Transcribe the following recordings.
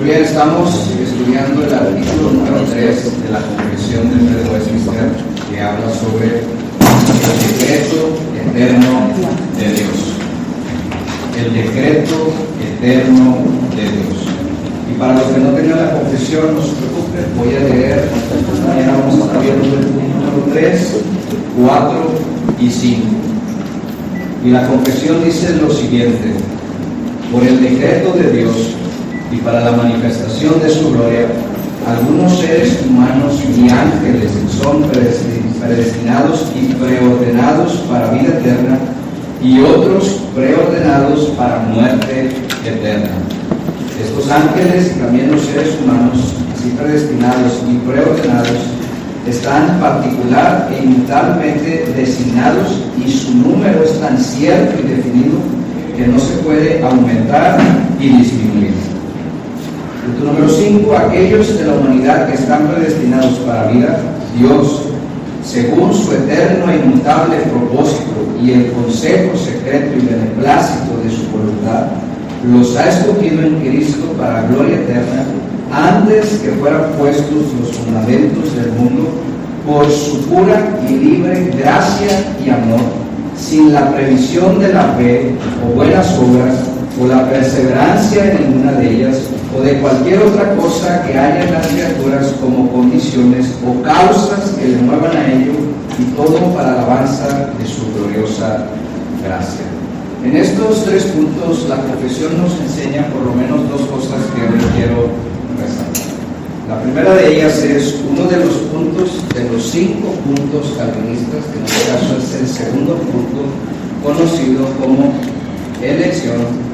bien, estamos estudiando el artículo número 3 de la Confesión del Rey de Westminster, que habla sobre el decreto eterno de Dios. El decreto eterno de Dios. Y para los que no tengan la confesión, no se preocupen, voy a leer. Mañana vamos a estar viendo el punto número 3, 4 y 5. Y la confesión dice lo siguiente: por el decreto de Dios y para la manifestación de su gloria, algunos seres humanos y ángeles son predestinados y preordenados para vida eterna, y otros preordenados para muerte eterna. Estos ángeles y también los seres humanos, así predestinados y preordenados, están particular e inmutablemente designados, y su número es tan cierto y definido que no se puede aumentar y disminuir. Punto número 5. Aquellos de la humanidad que están predestinados para vida, Dios, según su eterno e inmutable propósito y el consejo secreto y beneplácito de su voluntad, los ha escogido en Cristo para gloria eterna, antes que fueran puestos los fundamentos del mundo, por su pura y libre gracia y amor, sin la previsión de la fe o buenas obras o la perseverancia en ninguna de ellas, o de cualquier otra cosa que haya en las criaturas como condiciones o causas que le muevan a ello, y todo para la alabanza de su gloriosa gracia. En estos 3 puntos la confesión nos enseña por lo menos 2 cosas que hoy quiero resaltar. La primera de ellas es uno de los puntos, de los 5 puntos calvinistas, que en este caso es el segundo punto, conocido como elección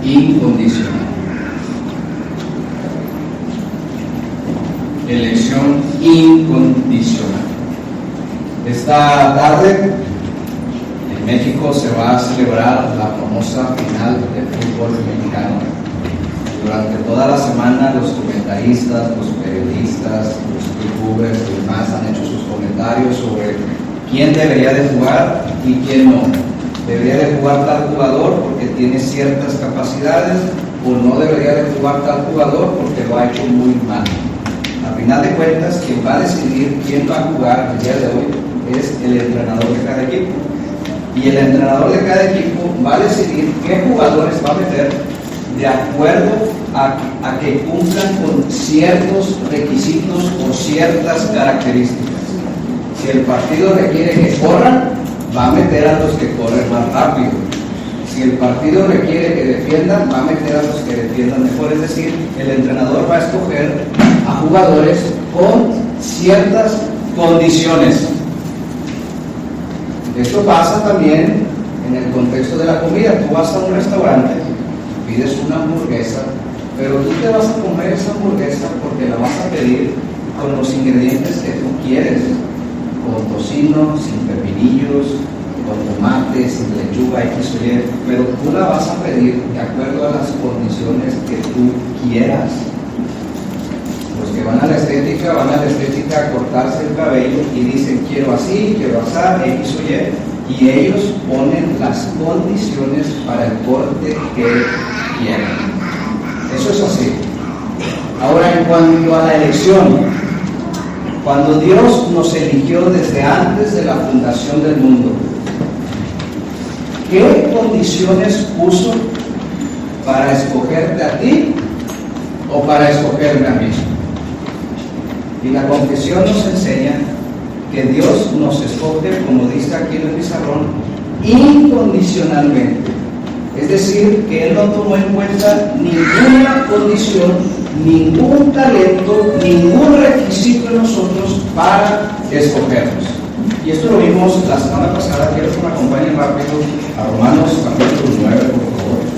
incondicional. Elección incondicional. Esta tarde en México se va a celebrar la famosa final del fútbol mexicano. Durante toda la semana los comentaristas, los periodistas, los youtubers y demás han hecho sus comentarios sobre quién debería de jugar y quién no. Debería de jugar tal jugador porque tiene ciertas capacidades, o no debería de jugar tal jugador porque lo ha hecho muy mal. A final de cuentas, quien va a decidir quién va a jugar el día de hoy es el entrenador de cada equipo. Y el entrenador de cada equipo va a decidir qué jugadores va a meter de acuerdo a que cumplan con ciertos requisitos o ciertas características. Si el partido requiere que corran, va a meter a los que corren más rápido. Si el partido requiere que defiendan, va a meter a los que defiendan mejor. Es decir, el entrenador va a escoger a jugadores con ciertas condiciones. Esto pasa también en el contexto de la comida. Tú vas a un restaurante, pides una hamburguesa, pero tú te vas a comer esa hamburguesa porque la vas a pedir con los ingredientes que tú quieres, con tocino, sin pepinillos, con tomate, sin lechuga, X o Y, pero tú la vas a pedir de acuerdo a las condiciones que tú quieras. Los que van a la estética a cortarse el cabello y dicen quiero así, quiero asar, X o Y, y ellos ponen las condiciones para el corte que quieran. Eso es así. Ahora, en cuanto a la elección, cuando Dios nos eligió desde antes de la fundación del mundo, ¿qué condiciones puso para escogerte a ti o para escogerme a mí? Y la confesión nos enseña que Dios nos escoge, como dice aquí en el pizarrón, incondicionalmente. Es decir, que Él no tomó en cuenta ninguna condición, ningún talento, ningún requisito en nosotros para escogernos. Y esto lo vimos la semana pasada. Quiero que me acompañen rápido a Romanos capítulo 9, por favor.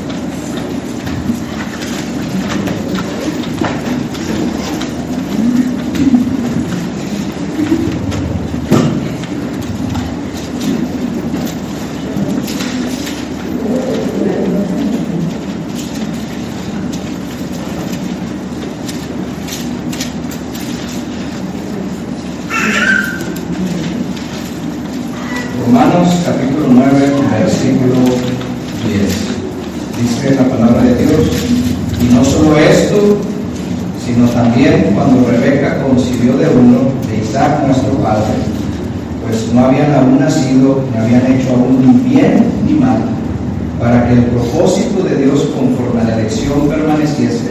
Romanos capítulo 9, versículo 10. dice la palabra de Dios. Y no solo esto, sino también cuando Rebeca concibió de uno, de Isaac nuestro padre, pues no habían aún nacido, ni habían hecho aún ni bien ni mal, para que el propósito de Dios conforme a la elección permaneciese,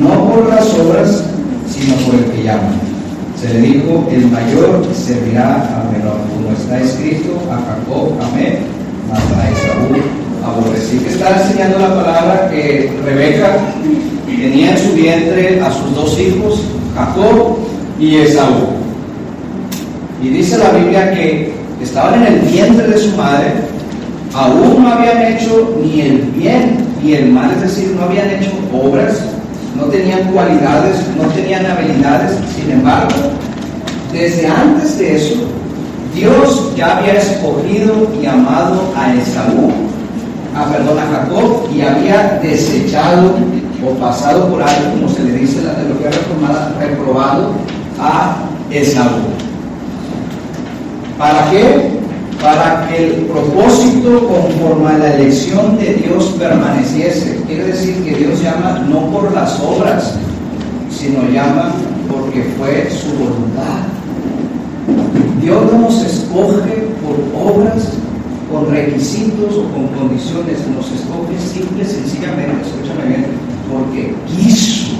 no por las obras, sino por el que llama. Se le dijo, el mayor servirá al menor, como está escrito, a Jacob amé, mas a Esaú aborrecí. Que está enseñando la palabra que Rebeca tenía en su vientre a sus dos hijos, Jacob y Esaú. Y dice la Biblia que estaban en el vientre de su madre, aún no habían hecho ni el bien ni el mal, es decir, no habían hecho obras, no tenían cualidades, no tenían habilidades. Sin embargo, desde antes de eso, Dios ya había escogido y amado a Jacob, y había desechado o pasado por alto, como se le dice en la teología reformada, reprobado a Esaú. ¿Para qué? Para que el propósito conforme a la elección de Dios permaneciese. Quiere decir que Dios llama no por las obras, sino llama porque fue su voluntad. Dios no nos escoge por obras, con requisitos o con condiciones, nos escoge simple y sencillamente, escúchame bien, porque quiso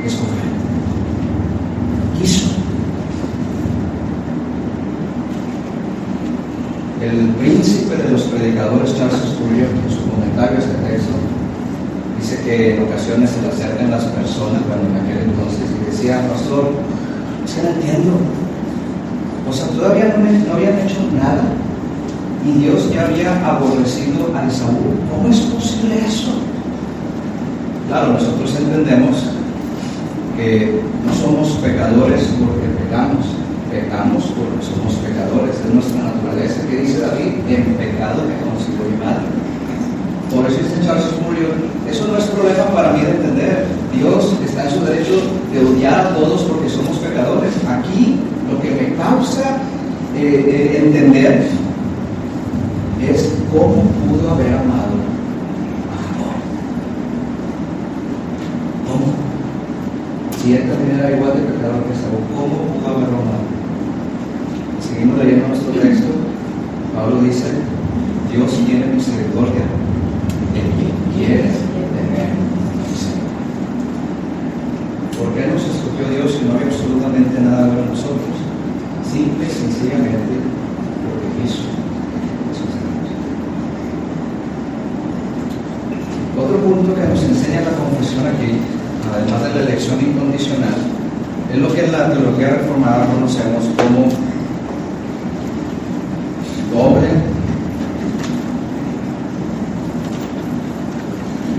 escoger. Quiso. El príncipe de los predicadores, Charles Spurgeon, en su comentario a este texto, dice que en ocasiones se le acercan las personas, bueno, en aquel entonces, y decía, pastor, es que no entiendo. O sea, todavía no habían hecho nada y Dios ya había aborrecido a Esaú. ¿Cómo es posible eso? Claro, nosotros entendemos que no somos pecadores porque pecamos porque somos pecadores, es nuestra naturaleza. ¿Qué dice David? En pecado me concibió mi madre. Por eso dice Charles Spurgeon, eso no es problema para mí de entender. Dios está en su derecho de odiar a todos porque somos pecadores. Aquí lo que me causa entender es cómo pudo haber amado a Jacob. ¿Cómo? Si él también era igual de pecador que Esaú, ¿cómo pudo haberlo amado? Seguimos leyendo nuestro texto. Pablo dice, Dios tiene misericordia de quien quiere tener misericordia. ¿Por qué nos escogió Dios si no había absolutamente nada de nosotros? Simple y sencillamente porque quiso. Otro punto que nos enseña la confesión aquí, además de la elección incondicional, es lo que en la teología reformada conocemos como doble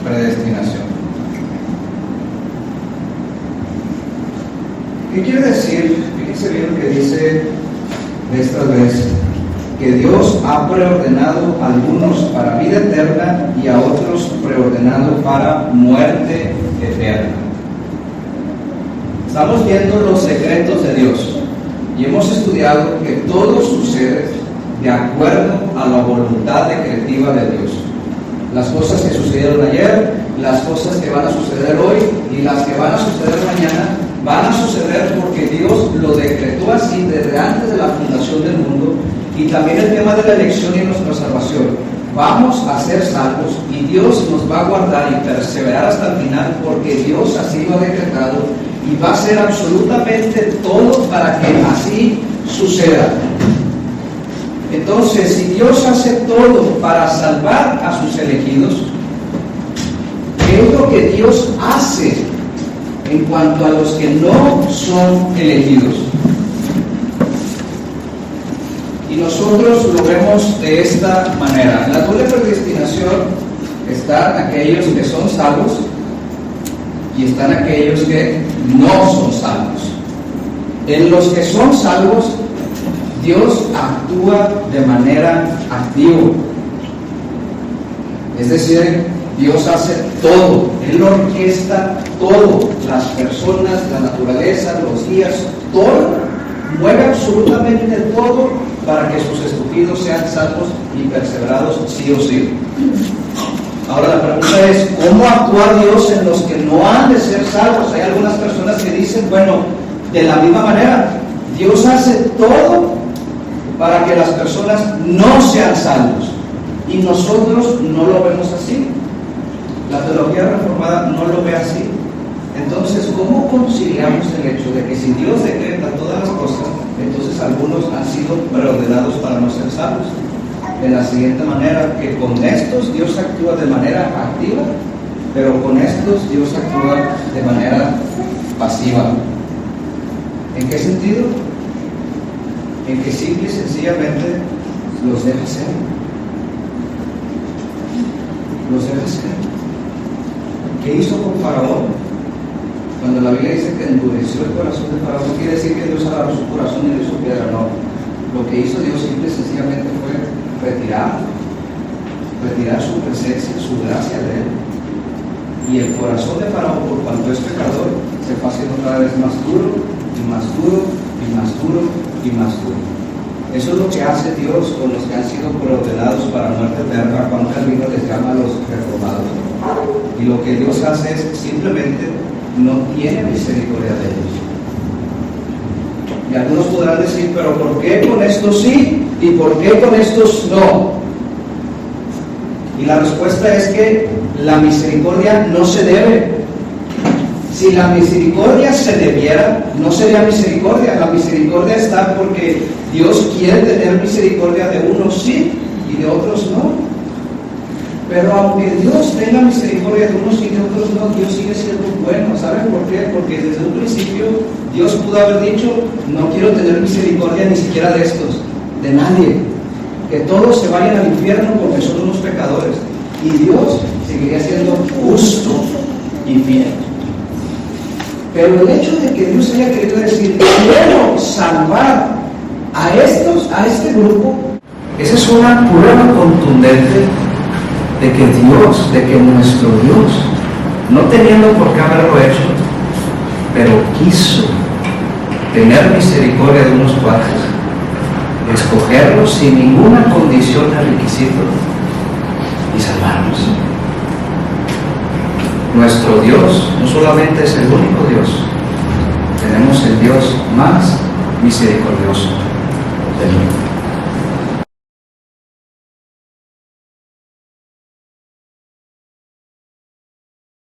predestinación. ¿Qué quiere decir? Fíjense bien lo que dice de esta vez, que Dios ha preordenado a algunos para vida eterna y a otros preordenado para muerte eterna. Estamos viendo los secretos de Dios y hemos estudiado que todo sucede de acuerdo a la voluntad decretiva de Dios. Las cosas que sucedieron ayer, las cosas que van a suceder hoy y las que van a suceder mañana van a suceder porque Dios lo decretó así desde antes de la fundación del mundo. Y también el tema de la elección y nuestra salvación. Vamos a ser salvos y Dios nos va a guardar y perseverar hasta el final porque Dios así lo ha decretado y va a hacer absolutamente todo para que así suceda. Entonces, si Dios hace todo para salvar a sus elegidos, ¿qué es lo que Dios hace en cuanto a los que no son elegidos? Y nosotros lo vemos de esta manera. En la doble predestinación están aquellos que son salvos y están aquellos que no son salvos. En los que son salvos, Dios actúa de manera activa. Es decir, Dios hace todo, Él orquesta todo, las personas, la naturaleza, los días, todo, mueve absolutamente todo para que sus escogidos sean salvos y perseverados sí o sí. Ahora la pregunta es, ¿cómo actúa Dios en los que no han de ser salvos? Hay algunas personas que dicen, bueno, de la misma manera, Dios hace todo para que las personas no sean salvos. Y nosotros no lo vemos así. La teología reformada no lo ve así. Entonces, ¿cómo conciliamos el hecho de que si Dios decreta todas las cosas, entonces algunos han sido preordenados para no ser salvos? De la siguiente manera, que con estos Dios actúa de manera activa, pero con estos Dios actúa de manera pasiva. ¿En qué sentido? En que simple y sencillamente los deja ser. Los deja ser. ¿Qué hizo con Faraón? Cuando la Biblia dice que endureció el corazón de Faraón, no quiere decir que Dios agarró su corazón y le hizo piedra, no. Lo que hizo Dios simple y sencillamente fue retirar su presencia, su gracia de él. Y el corazón de Faraón, por cuanto es pecador, se fue haciendo cada vez más duro, y más duro, y más duro, y más duro. Eso es lo que hace Dios con los que han sido preordenados para muerte eterna. Juan Calvino les llama a los reformados. Y lo que Dios hace es simplemente no tiene misericordia de ellos. Y algunos podrán decir, pero ¿por qué con estos sí y por qué con estos no? Y la respuesta es que la misericordia no se debe. Si la misericordia se debiera, no sería misericordia. La misericordia está porque Dios quiere tener misericordia de unos sí y de otros no. Pero aunque Dios tenga misericordia de unos y de otros no, Dios sigue siendo bueno. ¿Saben por qué? Porque desde un principio Dios pudo haber dicho, no quiero tener misericordia ni siquiera de estos, de nadie. Que todos se vayan al infierno porque son unos pecadores. Y Dios seguiría siendo justo y fiel. Pero el hecho de que Dios haya querido decir, quiero salvar a estos, a este grupo, esa es una prueba contundente de que Dios, de que nuestro Dios, no teniendo por qué haberlo hecho, pero quiso tener misericordia de unos cuantos, escogerlos sin ninguna condición de requisito y salvarlos. Nuestro Dios no solamente es el único Dios, tenemos el Dios más misericordioso del mundo.